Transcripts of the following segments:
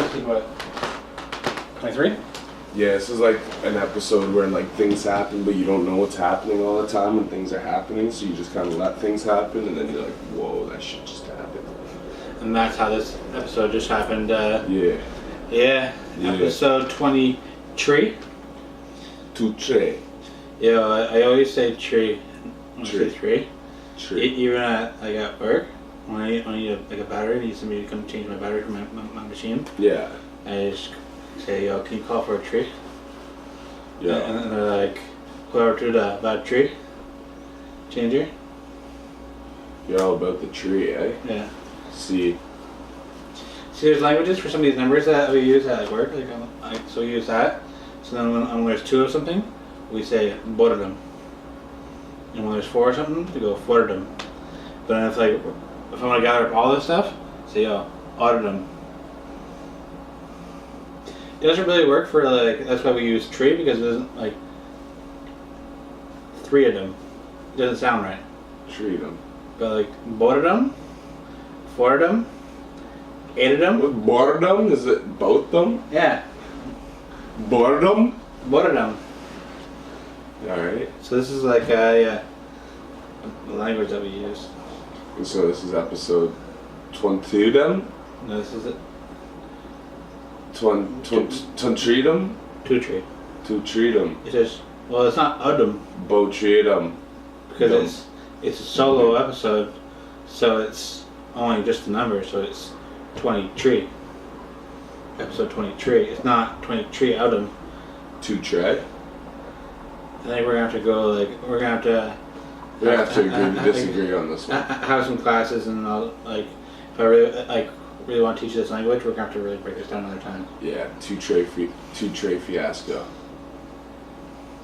This is what? 23? Yeah, this is like an episode where like things happen, but you don't know what's happening all the time when things are happening, so you just kind of let things happen, and then you're like, whoa, that shit just happened. And that's how this episode just happened. Yeah. Episode 23. Touché. Yeah, I always say tree. I say three. Tree. Even at work, when I need a battery, I need somebody to come change my battery for my machine. Yeah. I just say, yo, can you call for a tree? Yeah. And then they're like, whoever to the battery changer. You're all about the tree, eh? Yeah. See, there's languages for some of these numbers that we use at work. So we use that. So then when there's two of something, we say boredom. And when there's four or something, we go fourdom. But then if I want to gather up all this stuff, say yo, audidom. It doesn't really work for that's why we use tree, because it doesn't three of them. It doesn't sound right. treat them. But boredom, fourdom, eightdom. With boredom? Is it both them? Yeah. Boredom? Boredom. Alright. So this is the language that we use. And so this is episode 22 then? No, this is it. Treat them? Two tree. To treat them. It says, well, it's not udum Bo treat them. because it's a solo episode, so it's only just the number, so it's 23. Episode 23. It's not 23 udum. To tread? I think we're gonna have to go we're gonna have to. We have to agree to disagree on this one. Have some classes and I'll if I really want to teach this language, we're gonna have to really break this down another time. Yeah, two tray fiasco.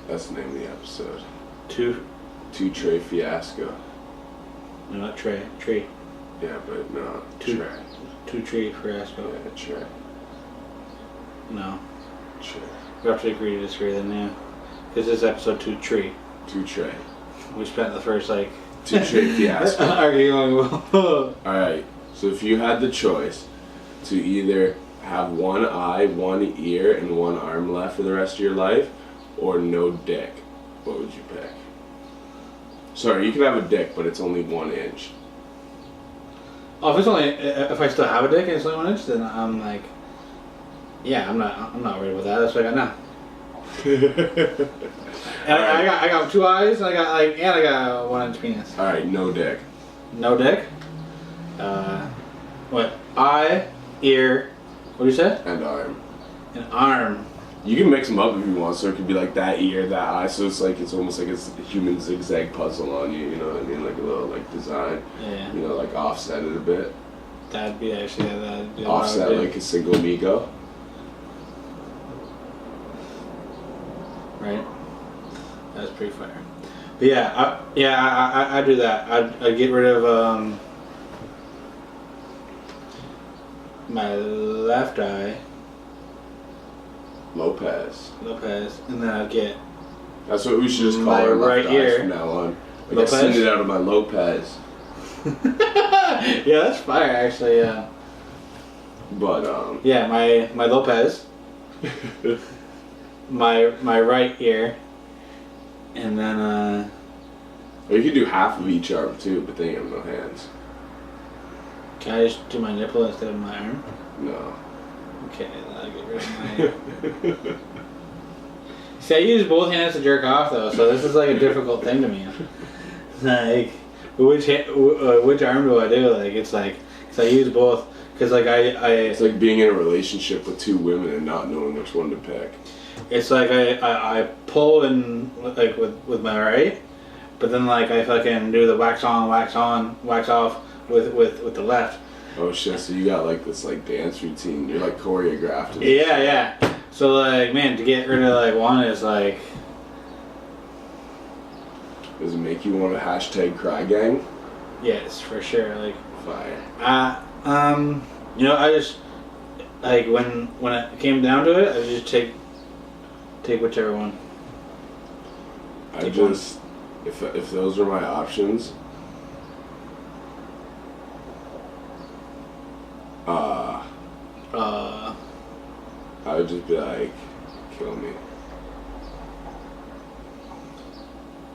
That's the name of the episode. Two tray fiasco. No, not tray. Tree. Yeah, but no. Two Tray. tree fiasco. Yeah, tray. No. Tray. We have to agree to disagree then, yeah. Because this is episode 2 tree. Two tray. We spent the first Two tray fiasco. arguing. Alright, so if you had the choice to either have one eye, one ear, and one arm left for the rest of your life, or no dick, what would you pick? Sorry, you can have a dick, but it's only 1 inch. Oh, if I still have a dick and it's only 1 inch, then I'm yeah, I'm not worried about that. That's what I got now. And I got 2 eyes, and I got a 1 inch penis. Alright, no dick. No dick. What? Eye, ear. What do you say? And arm. An arm. You can mix them up if you want, so it could be like that ear, that eye, so it's almost like it's a human zigzag puzzle on you, you know what I mean? Like a little design. Yeah. You know, offset it a bit. That'd be actually that'd be Offset like a single Migo. Right. That's pretty fair. But yeah, I do that. I'd get rid of my left eye. Lopez. And then I'd get That's what we should just call my our left right eyes ear. from now on. Like Lopez? I send it out of my Lopez. Yeah, that's fire actually, yeah. But Yeah, my Lopez. my right ear. And then you could do half of each arm too, but then you have no hands. can I just do my nipple instead of my arm? No. Okay, then I'll get rid of my See, I use both hands to jerk off though, so this is a difficult thing to me. Which arm do I do? Cause I use both. Cause I. It's like being in a relationship with 2 women and not knowing which one to pick. It's I pull in with my right, but then I fucking do the wax on, wax off with the left. Oh shit! So you got this dance routine. You're choreographed. Yeah. So man, to get rid of one is Does it make you want to hashtag cry gang? Yes, for sure. Fire. I just when it came down to it, I just take whichever one. If those are my options, I would just be like, kill me.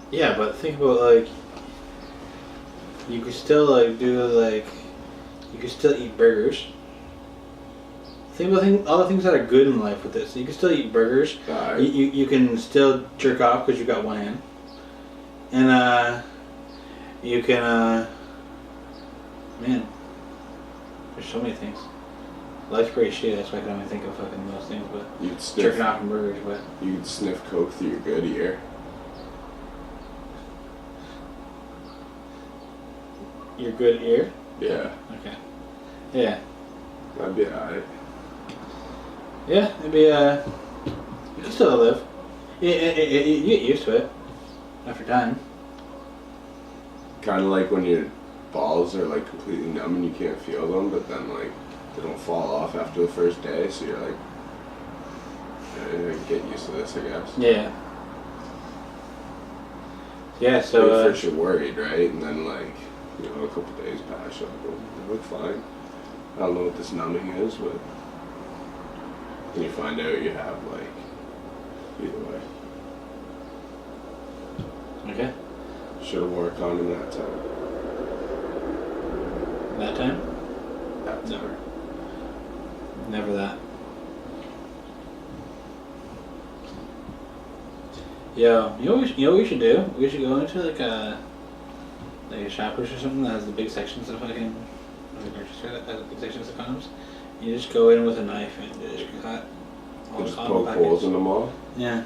Yeah, but think about like, you could still like do like, you could still eat burgers. Think about all the things that are good in life with this. You can still eat burgers. You can still jerk off because you got one hand, and you can man, there's so many things. Life's pretty shitty. That's why I can only think of fucking those things. But you'd sniff, jerking off and burgers, but you could sniff coke through your good ear. Your good ear? Yeah. Okay. Yeah. That'd be alright. Yeah, it'd be you can still live. You get used to it after time. Kind of like when your balls are like completely numb and you can't feel them, but then like they don't fall off after the first day, so you're like, get used to this, I guess. Yeah. Yeah, so at first you're worried, right? And then like, you know, a couple days pass, you're like, oh, I look fine. I don't know what this numbing is, but then you find out you have like, either way. Okay. Should have wore a condom that time. That time? That time. Never. Never that. Yeah, you know what we should do? We should go into like a Shoppers or something that has the big sections of fucking, the grocery store that has the big sections of condoms. You just go in with a knife and just cut all the Just condom poke holes in packets. them all. Yeah.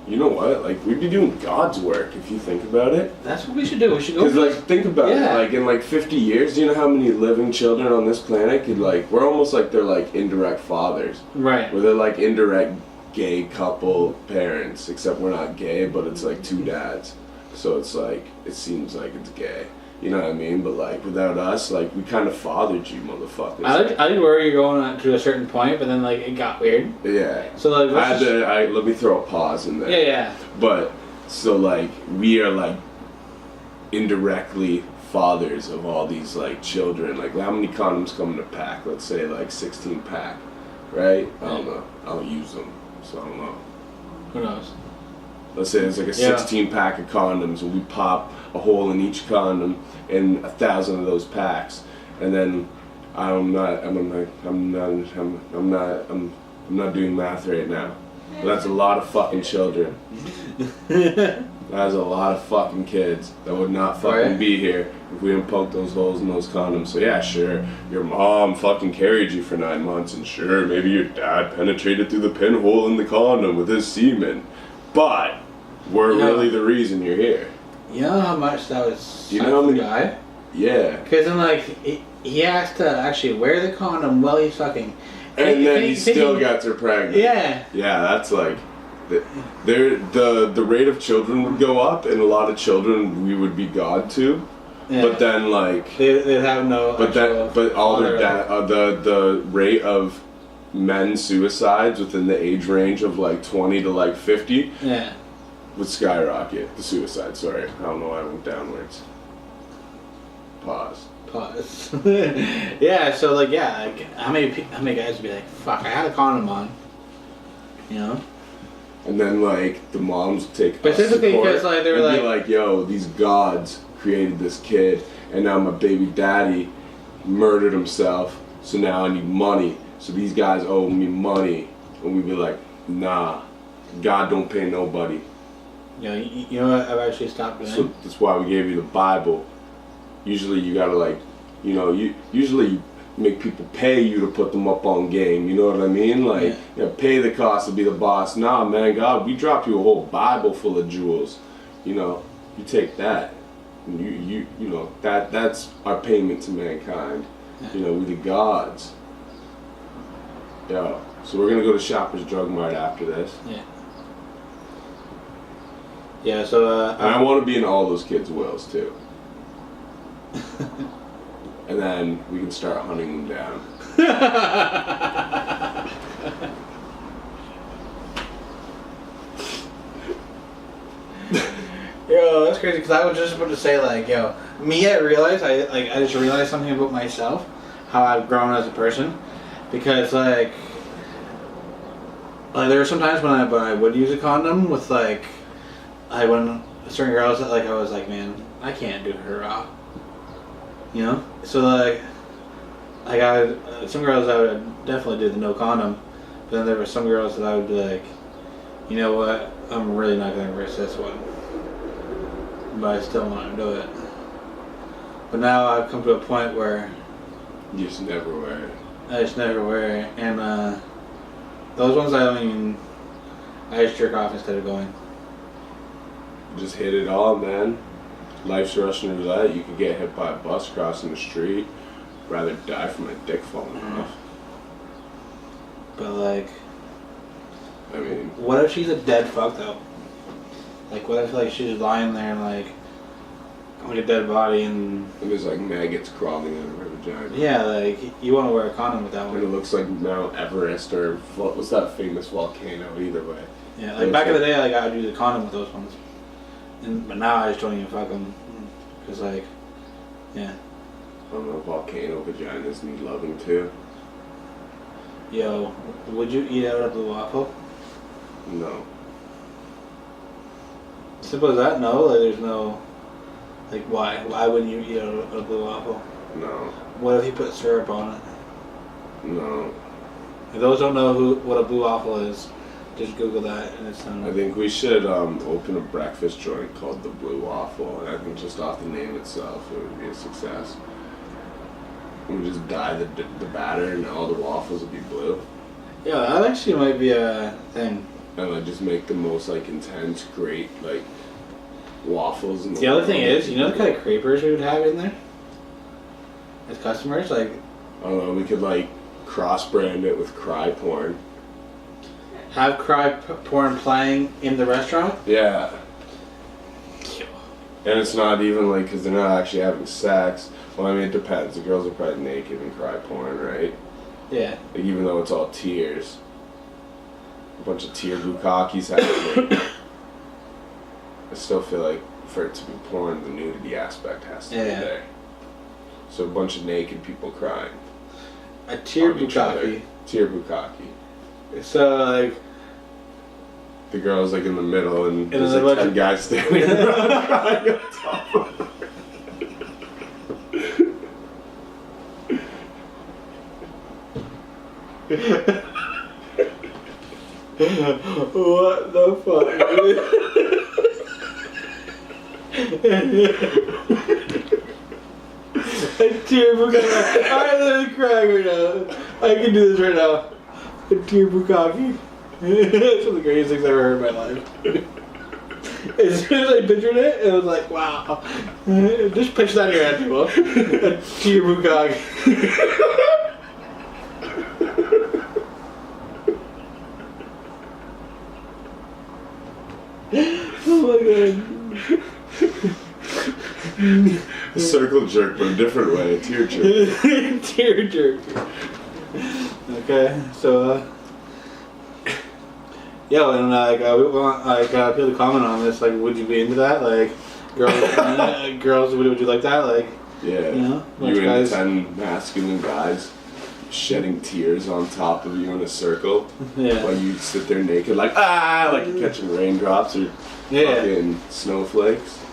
You know what? Like, we'd be doing God's work if you think about it. That's what we should do. We should go. Because, like, think about it. Yeah. Like, in, like, 50 years, do you know how many living children on this planet could, like, we're almost like they're, like, indirect fathers. Right. Where they're, like, indirect gay couple parents. Except we're not gay, but it's, like, two dads. So it's, like, it seems like it's gay. You know what I mean? But, like, without us, like, we kind of fathered you, motherfuckers. I like where you're going to a certain point, but then, like, it got weird. Yeah. So, like, let me throw a pause in there. Yeah. But, so, like, we are, like, indirectly fathers of all these, like, children. Like, how many condoms come in a pack? Let's say, like, 16 pack, right? I don't know. I don't use them, so I don't know. Who knows? Let's say there's, like, a 16 pack of condoms, and we pop a hole in each condom in 1,000 of those packs. And then, I'm not doing math right now. But that's a lot of fucking children. That is a lot of fucking kids that would not fucking be here if we didn't poke those holes in those condoms. So yeah, sure, your mom fucking carried you for 9 months, and sure, maybe your dad penetrated through the pinhole in the condom with his semen. But we're really the reason you're here. You know how much that was You know how many guy? Yeah. Because then, like, he has to actually wear the condom while he's fucking. And then he still got her pregnant. Yeah. Yeah, that's like, the rate of children would go up, and a lot of children we would be God to. Yeah. But then, like, they have no. But all their the rate of men suicides within the age range of like 20 to like 50. Yeah. Would skyrocket. The suicide. Sorry, I don't know why I went downwards. Pause. Yeah, so like, how many guys would be like, fuck, I had a condom on, you know? And then like the moms would take specifically because like they were like, be like, yo, these gods created this kid, and now my baby daddy murdered himself, so now I need money. So these guys owe me money, and we'd be like, nah, God don't pay nobody. You know what I've actually stopped doing? So that's why we gave you the Bible. Usually you gotta like, you usually make people pay you to put them up on game. You know what I mean? Like, pay the cost to be the boss. Nah, man, God, we dropped you a whole Bible full of jewels. You know, you take that, and you know that's our payment to mankind. You know, we the gods. Yeah. So we're gonna go to Shoppers Drug Mart after this. Yeah. Yeah. So. And I want to be in all those kids' wills too. And then we can start hunting them down. Yo, that's crazy, because I was just about to say, like, I just realized something about myself, how I've grown as a person, because, like, Like there were some times when I would use a condom with like, when certain girls that like I was like, man, I can't do her raw. You know, so like I got some girls I would definitely do the no condom, but then there were some girls that I would be like, you know what, I'm really not gonna risk this one, but I still want to do it. But now I've come to a point where You just never wear it. I just never wear it, and those ones I don't even. I just jerk off instead of going. Just hit it all, man. Life's Russian roulette. You could get hit by a bus crossing the street. Rather die from a dick falling off. But like, I mean, what if she's a dead fuck though? Like, what if like she's lying there and like a dead body and there's like maggots crawling out of her vagina. yeah, like you want to wear a condom with that And it one. looks like Mount Everest or what was that famous volcano? Either way. Yeah, like back in the day, like I would use a condom with those ones, but now I just don't even fuck them because like, yeah. I don't know, volcano vaginas need loving too. Yo, would you eat out of the waffle? No. Simple as that. No, like there's no. Like why? Why wouldn't you eat out of a blue waffle? No. What if you put syrup on it? No. If those don't know what a blue waffle is, just Google that and it's I think we should open a breakfast joint called the Blue Waffle, and I think just off the name itself, it would be a success. We just dye the batter, and all the waffles would be blue. Yeah, that actually might be a thing. And like just make the most like intense, great like waffles. In The other thing world. is, you know the kind of crepers we would have in there as customers, like I don't know. We could like cross-brand it with cry porn. have cry porn playing in the restaurant. Yeah. And it's not even like because they're not actually having sex. Well, I mean, it depends. The girls are probably naked in cry porn, right? Yeah. Like, even though it's all tears. A bunch of tear bukkakis happening. I still feel like for it to be porn, the nudity aspect has to be there. So a bunch of naked people crying. A tear on each other. bukkake. Tear bukkake. So like The girl's like in the middle and there's then like 10 guys standing around crying on top of her. what the fuck? A tear bukkake. I'm literally crying right now. I can do this right now. A tear bukkake. That's one of the greatest things I've ever heard in my life. As soon as I pictured it, it was like, wow. Just picture that in your head, people. A tear bukkake. Oh my god. A circle jerk, but a different way. A tear jerk. Tear jerk. Okay, so yeah, and we want people to comment on this. Like, would you be into that? Like, girls, would you like that? Like, Yeah. you know, You and guys. 10 masculine guys shedding tears on top of you in a circle Yeah, while you sit there naked, like like you're catching raindrops or yeah, fucking snowflakes.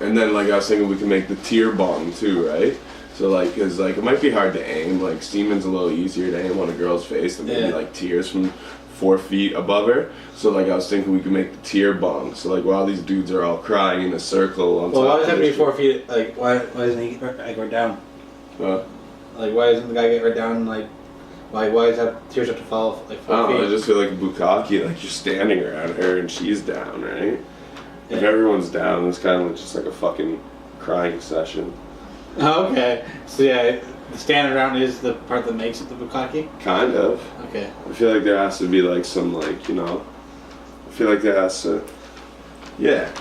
And then, like, I was thinking we can make the tear bong too, right? So, like, cause like it might be hard to aim. Like, semen's a little easier to aim on a girl's face than maybe like tears from 4 feet above her. So, like, I was thinking we could make the tear bong. So, like, while these dudes are all crying in a circle on Well, top why does it have to be of 4 feet? Like, why isn't he like right down? Huh? Like, why doesn't the guy get right down? Like, why does that tears have to fall like 4 I don't know, I feet? just feel like a bukkake, like you're standing around her and she's down, right? If everyone's down, it's kind of just like a fucking crying session. Okay, so yeah, the standing around is the part that makes it the bukkake. Kind of. Okay. I feel like there has to be like some like, you know, I feel like there has to, yeah.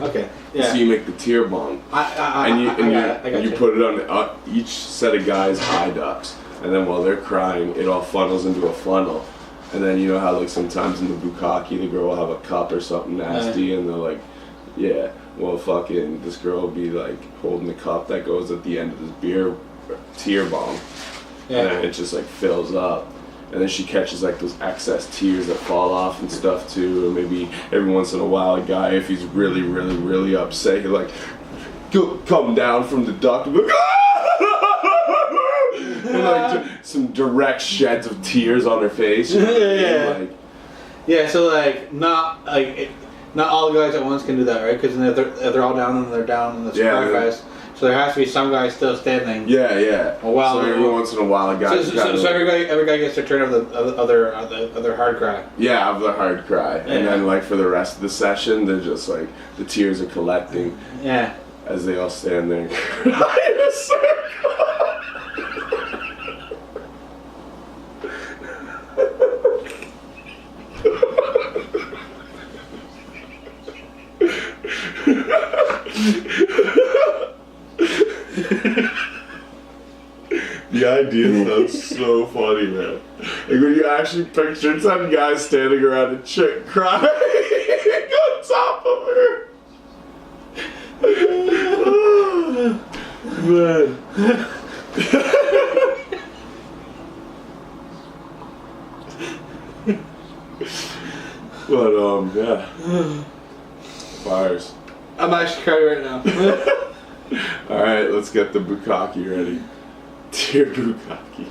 Okay. Yeah. So you make the tear bong. And you put it on each set of guys' eye ducts. And then while they're crying, it all funnels into a funnel. And then you know how like sometimes in the bukkake the girl will have a cup or something nasty and they're like, yeah, well fucking this girl will be like holding the cup that goes at the end of this beer tear bong. Yeah. And it just like fills up. and then she catches like those excess tears that fall off and stuff too. Or maybe every once in a while, a guy, if he's really, really, really upset, he'll like come down from the duct and be like, and like some direct sheds of tears on her face. Yeah, so like not all the guys at once can do that, right? Because if they're all down, then they're down in the sacrifice. So there has to be some guy still standing. Yeah. While so every once in a while, a guy. So every guy gets to turn of the other hard cry. Yeah, of the hard cry, and then like for the rest of the session, they're just like the tears are collecting. Yeah. As they all stand there and cry in a circle. The idea sounds so funny, man. Like when you actually picture 10 guys standing around a chick crying on top of her. Man. But yeah. Fires. I'm actually crying right now. Alright, let's get the bukkake ready. Dear bukkake.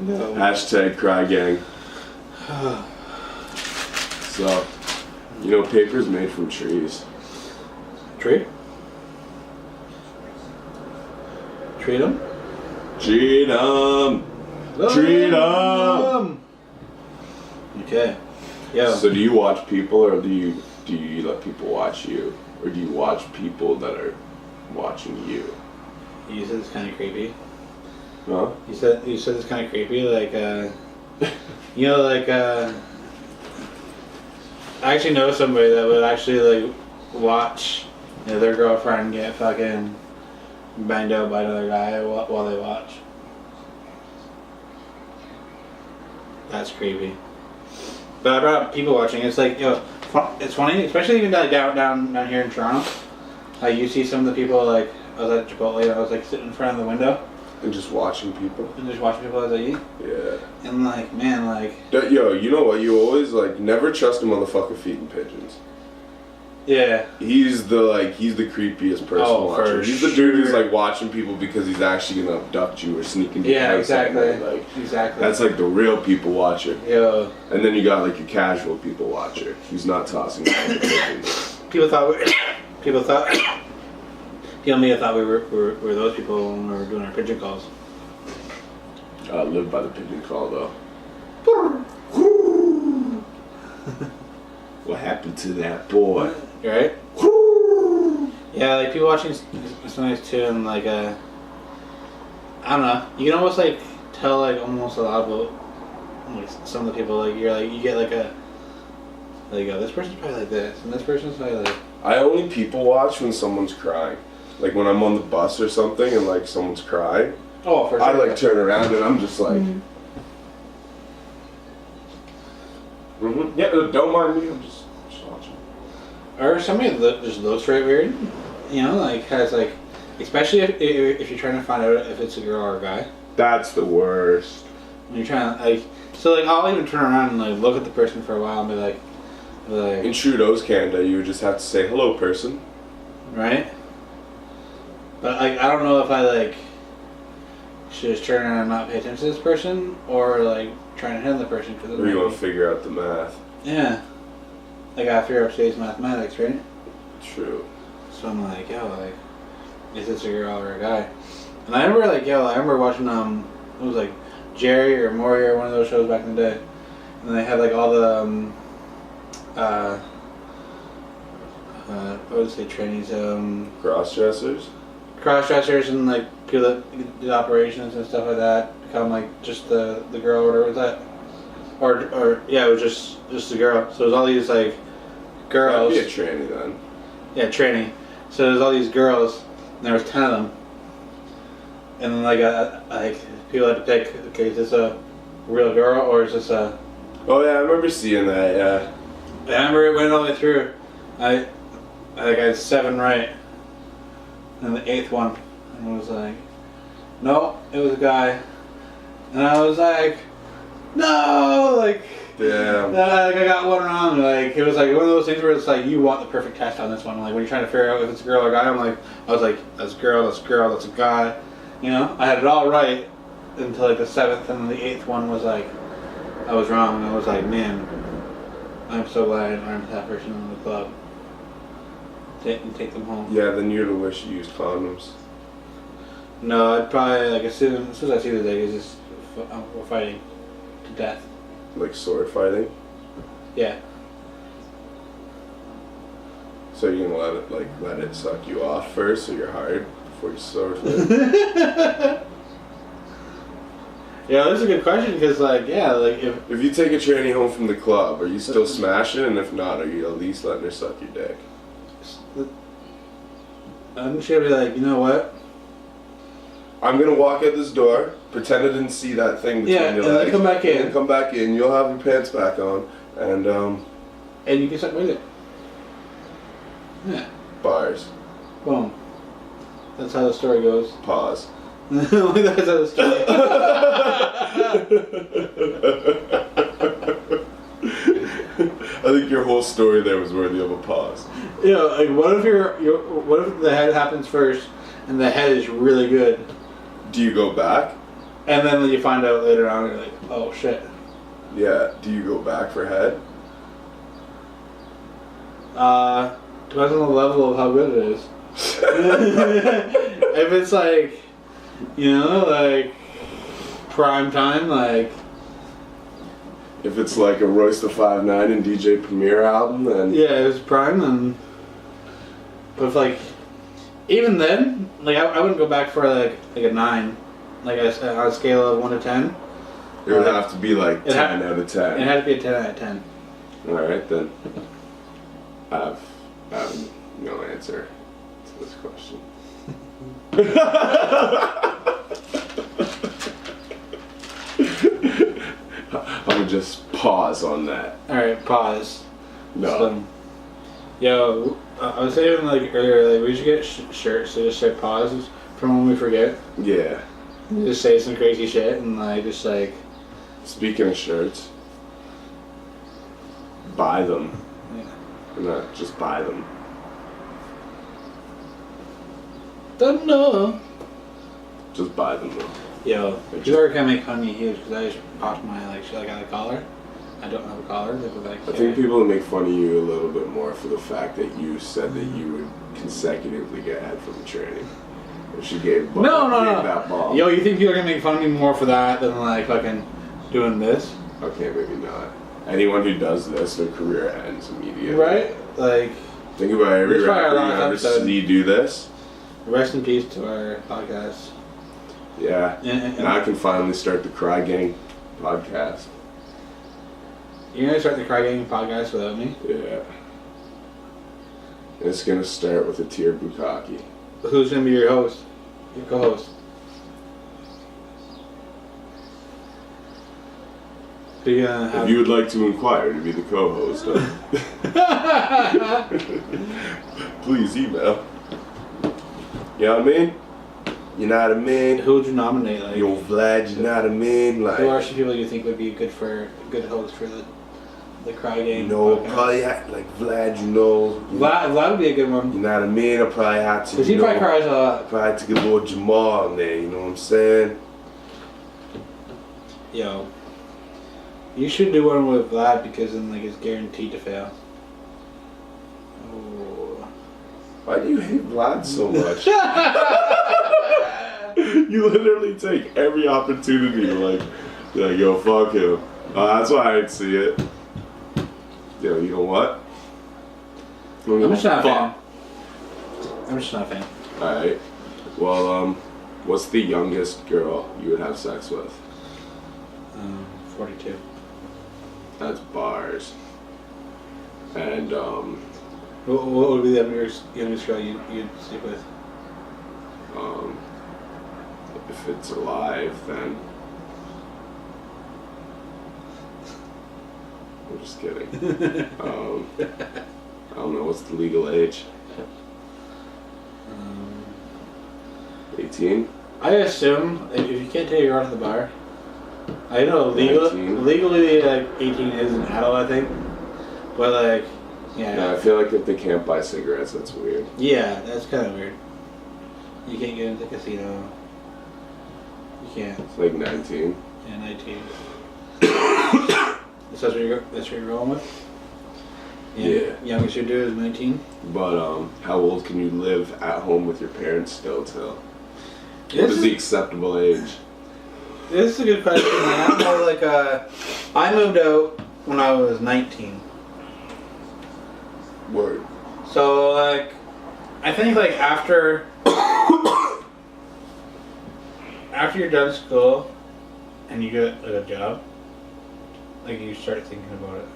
No. Hashtag cry gang. So, you know, paper's made from trees. Tree? Treat 'em? Treat 'em! Treat 'em! Okay. Yeah. So do you watch people, or do you let people watch you? Or do you watch people that are watching you? You said it's kind of creepy. Huh? You said it's kind of creepy, like you know, like I actually know somebody that would actually like watch, you know, their girlfriend get fucking banged out by another guy while they watch. That's creepy. But I brought up people watching. It's like, yo, it's funny, especially even like down here in Toronto. You see some of the people, like, I was at Chipotle and I was like sitting in front of the window And just watching people. and just watching people as they eat. Yeah. And like, man, like, Yo, you know what? You always like never trust a motherfucker feeding pigeons. yeah, He's the creepiest person watching. He's the dude who's like watching people because he's actually gonna abduct you or sneak into your house. exactly, Like, exactly. that's like the real people watcher. Yo, And then you got like your casual people watcher who's not tossing pigeons. people thought Mia thought we were those people when we were doing our pigeon calls. Live by the pigeon call though. What happened to that boy? Right? Yeah, like people watching is nice too, and like I don't know. You can almost like tell like almost a lot about like some of the people. Like you get like a this person's probably like this, and this person's probably like. I only people watch when someone's crying. Like when I'm on the bus or something and like someone's crying. Oh, for sure. I like turn around and I'm just like. Yeah, don't mind me. I'm just watching. Or somebody that just looks right weird. You know, like has like, especially if you're trying to find out if it's a girl or a guy. That's the worst. When you're trying to like, so like I'll even turn around and like look at the person for a while and be like. In Trudeau's Canada, you would just have to say hello, person. Right? But like, I don't know if I like should just turn around and not pay attention to this person, or like try and handle the person because. Or you want to figure out the math. Yeah. Like after your today's mathematics, right? True. So I'm like, yo, like, is this a girl or a guy? And I remember like, yo, I remember watching it was like Jerry or Maury or one of those shows back in the day, and they had like all the what would I say, trainees, cross-dressers and like people that did operations and stuff like that become like just the girl or whatever was that, or yeah, it was just the girl. So it was all these like girls. That'd be a trainee then. Yeah, trainee. So there's all these girls, and there was 10 of them, and then like people had to pick. Okay, is this a real girl or is this a? Oh yeah, I remember seeing that. Yeah. I remember it went all the way through. I had 7 right. And the 8th one, and it was like, no, it was a guy. And And I was like, no, like, Damn. like I got one wrong. Like, it was like one of those things where it's like, you want the perfect test on this one. Like, when you're trying to figure out if it's a girl or a guy, I was like, that's a girl, that's a guy. You know, I had it all right until like the 7th, and the 8th one was like, I was wrong. And I was like, man, I'm so glad I didn't run into that person in the club. Take them home. Yeah, then you'd have wished you used condoms. No, I'd probably, like, as soon as I see the day, it's just, we're fighting to death. Like sword fighting? Yeah. So you're gonna let it suck you off first, so you're hard before you sword fight? Yeah, that's a good question, because, like, yeah, like, If you take a tranny home from the club, are you still smashing? And if not, are you at least letting her suck your dick? I'm just gonna be like, you know what? I'm gonna walk out this door, pretend I didn't see that thing between your legs. Then come back in. And come back in. You'll have your pants back on, and you can suck with it. Yeah. bars. Boom. That's how the story goes. Pause. That's how the story I think your whole story there was worthy of a pause. You know, like, what if the head happens first, and the head is really good, Do you go back? and then you find out later on, you're like, oh shit. Yeah. Do you go back for head? Depends on the level of how good it is. If it's like, you know, like prime time, like. If it's like a Royce the 5'9" and DJ Premier album, then Yeah, it was prime, and. But if, like, even then, like, I wouldn't go back for like a 9, like on a scale of 1 to 10. it would have to be like 10 out of 10. It had to be a 10 out of 10. Alright then. I have no answer to this question. I would just pause on that. Alright, pause. No. So, yo, I was saying like earlier, like, we should get shirts that just say pauses from when we forget. Yeah. Just say some crazy shit and like just like. Speaking of shirts, buy them. Yeah. Not just buy them. Don't know. Just buy them though. Yo, people are gonna make fun of me huge because I just popped my like shit like on a collar. I don't have a collar. Like, I think people would make fun of you a little bit more for the fact that you said that you would consecutively get head from the training. If she gave No. that ball. Yo, you think people are gonna make fun of me more for that than like fucking doing this? Okay, maybe not. Anyone who does this, their career ends immediately. Right? Like. Think about every This is probably our rapper you last ever episode. see do this. Rest in peace to our podcast. Yeah. Now I can finally start the Cry Gang podcast. You're gonna start the Cry Gang podcast without me? Yeah. It's gonna start with a tier bukkake. Who's gonna be your host? Your co-host? So you're gonna have... If you would like to inquire to be the co-host, please email. You know what I mean? You know what I mean? Who would you nominate? Like, Yo, Vlad, you know what I mean? Like, who are some people you think would be good host for the Cry Gang? you know, podcast? probably like Vlad, you know. Vlad would be a good one. You know what I mean? I probably had to. Because he probably cries a lot. Probably had to get a little Jamal in there, you know what I'm saying? Yo. You should do one with Vlad because then like it's guaranteed to fail. Oh. Why do you hate Vlad so much? You literally take every opportunity like, yo, fuck him. That's why I didn't see it. Yo, you know what? I'm just not a fan. I'm just not a fan. Alright. Well, what's the youngest girl you would have sex with? 42. That's bars. And, What would be the youngest girl you'd sleep with? if it's alive, then... I'm just kidding. I don't know, what's the legal age? 18? I assume if you can't take your girl to the bar, I know legally like 18 is an adult, I think. But like, Yeah, I feel like if they can't buy cigarettes, that's weird. Yeah, that's kind of weird. You can't get into the casino. You can't. It's like 19. Yeah, 19. That's what you're going with? Yeah. Youngest you do is 19. But how old can you live at home with your parents still till? What is the acceptable age? This is a good question. I don't know, like, I moved out when I was 19. Word. So, like, I think, like, after you're done school and you get like, a job, like, you start thinking about it.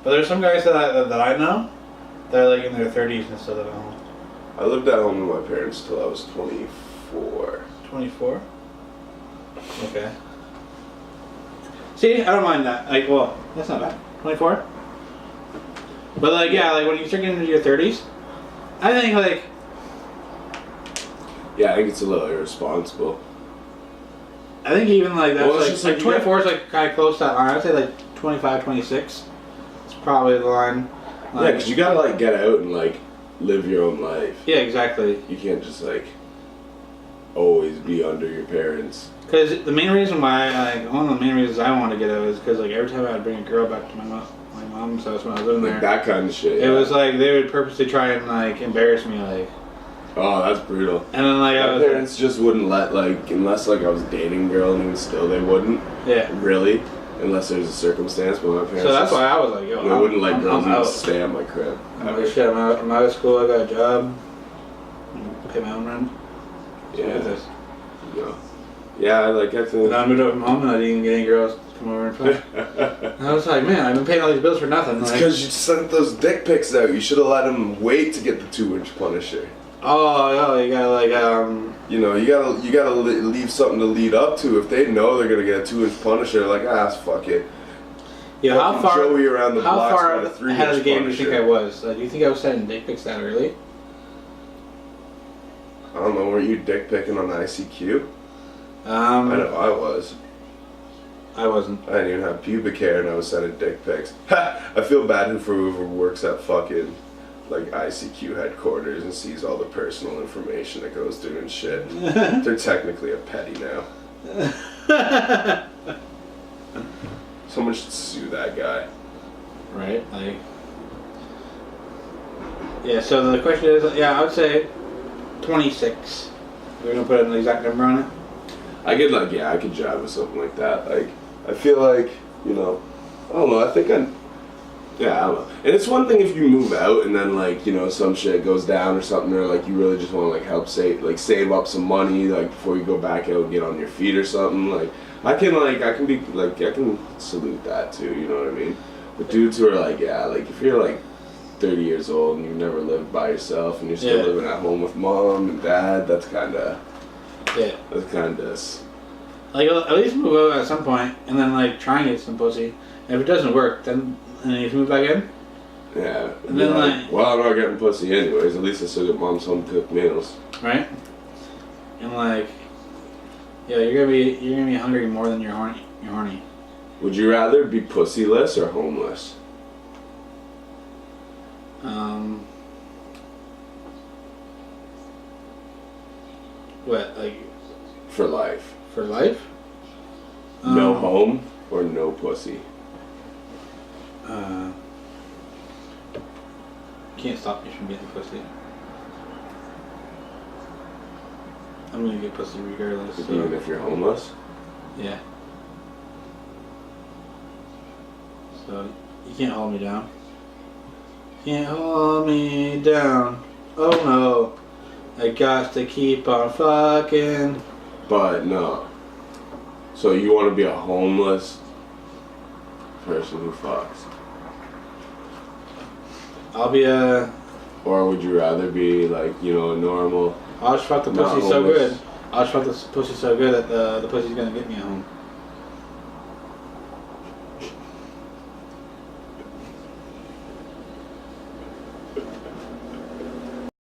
But there's some guys that I know that are, like, in their 30s and still live at home. I lived at home with my parents till I was 24. 24? Okay. See, I don't mind that. Like, well, that's not bad. 24? But, like, yeah, like, when you start getting into your 30s, I think, like... Yeah, I think it's a little irresponsible. I think even, like, that's, well, like 24 is, like, kind of close to that line. I'd say, like, 25, 26. It's probably the line. Like, yeah, because you gotta, like, get out and, like, live your own life. Yeah, exactly. You can't just, like, always be under your parents. Because the main reason why, like, one of the main reasons I wanted to get out is because, like, every time I would bring a girl back to my mom's house when I was living like there. That kind of shit. It was, like, they would purposely try and, like, embarrass me, like... Oh, that's brutal. And then, like, my parents just wouldn't let, like, unless, like, I was dating a girl, and even still they wouldn't. Yeah. Really. Unless there's a circumstance, but my parents... So that's why I was like, yo, they wouldn't let girls even stay at my crib. I'm like, shit, I'm out of school, I got a job. Pay my own rent. Yeah. Look at this. Yeah, like, I think... And I moved over from home and I didn't even get any girls to come over and play. And I was like, man, I've been paying all these bills for nothing. It's because you sent those dick pics out. You should have let them wait to get the 2-inch Punisher. Oh, you gotta, like, You know, you gotta leave something to lead up to. If they know they're gonna get a 2-inch Punisher, they're like, fuck it. Yeah, how far Joey around the how far a ahead of the game Punisher. do you think I was? Do you think I was sending dick pics that early? I don't know, were you dick picking on ICQ? I know I was. I wasn't. I didn't even have pubic hair and I was sending dick pics. I feel bad for whoever works at fucking like ICQ headquarters and sees all the personal information that goes through and shit. They're technically a petty now. Someone should sue that guy. Right? Like... Yeah, so the question is, I would say 26. We're gonna put an exact number on it? I could jive with something like that. Like, I feel like, you know, I don't know, I don't know. And it's one thing if you move out and then, like, you know, some shit goes down or something, or, like, you really just want to, like, help save up some money, like, before you go back out and get on your feet or something. Like, I can salute that, too, you know what I mean? But dudes who are, like, like, if you're, like, 30 years old and you've never lived by yourself and you're still living at home with mom and dad, that's kind of... Yeah. That's kind of... Like, at least move out at some point and then, like, try and get some pussy. And if it doesn't work, then you can move back in? Yeah. And then, like... Well, I'm not getting pussy anyways. At least I still get mom's home-cooked meals. Right? And, like... Yeah, you're gonna be hungry more than you're horny. Would you rather be pussyless or homeless? What, like... For life. For life? No home or no pussy? Can't stop me from getting pussy. I'm gonna get pussy regardless. So. Even if you're homeless? Yeah. So, you can't hold me down. Can't hold me down. Oh no. I got to keep on fucking. But no. So you want to be a homeless person who fucks? I'll be a... Or would you rather be like, you know, a normal... I'll just fuck the pussy so good. I'll just fuck the pussy so good that the pussy's gonna get me a home.